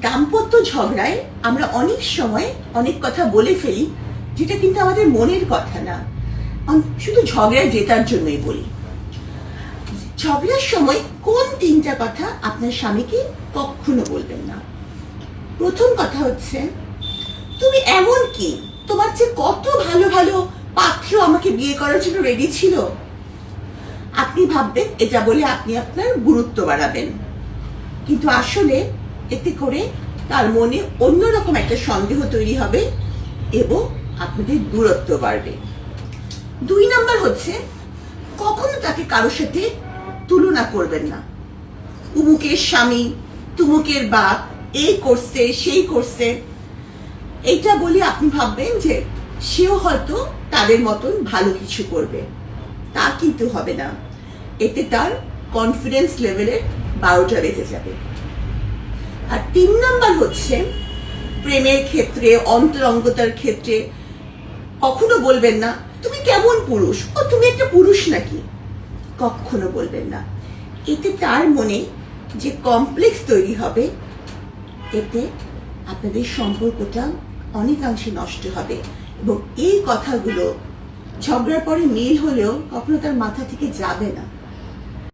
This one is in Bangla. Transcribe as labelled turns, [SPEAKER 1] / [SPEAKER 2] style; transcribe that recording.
[SPEAKER 1] দাম্পত্য ঝগড়ায় আমরা অনেক সময় অনেক কথা বলে ফেলি, যেটা কিন্তু আমাদের মনের কথা না, শুধু ঝগড়ায় জেতার জন্যই বলি। ঝগড়ার সময় কোন তিনটা কথা আপনার স্বামীকে কখনো বলবেন না? প্রথম কথা হচ্ছে, তুমি এমন কি, তোমার যে কত ভালো ভালো পাত্র আমাকে বিয়ে করার জন্য রেডি ছিল। আপনি ভাববেন এটা বলে আপনি আপনার গুরুত্ব বাড়াবেন, কিন্তু আসলে এতে করে তার মনে অন্যরকম একটা সন্দেহ তৈরি হবে এবং আপনাদের দূরত্ব বাড়বে। 2 নাম্বার হচ্ছে, কখনো তাকে কারোর সাথে তুলনা করবেন না। উমুকের স্বামী, তুমুকের বাপ, এই করছে সেই করছে, এইটা বলে আপনি ভাববেন যে সেও হয়তো তাদের মতন ভালো কিছু করবে। তা কিন্তু হবে না, এতে তার কনফিডেন্স লেভেলের 12টা বেজে যাবে। আর 3 নাম্বার হচ্ছে, প্রেমের ক্ষেত্রে, অন্তরঙ্গতার ক্ষেত্রে কখনো বলবেন না তুমি কেমন পুরুষ, ও তুমি একটা পুরুষ নাকি। কখনো বলবেন না। এতে তার মনে যে কমপ্লেক্স তৈরি হবে, এতে আপনাদের সম্পর্কটা অনেকাংশে নষ্ট হবে এবং এই কথাগুলো ঝগড়ার পরে মিল হলেও কখনো তার মাথা থেকে যাবে না।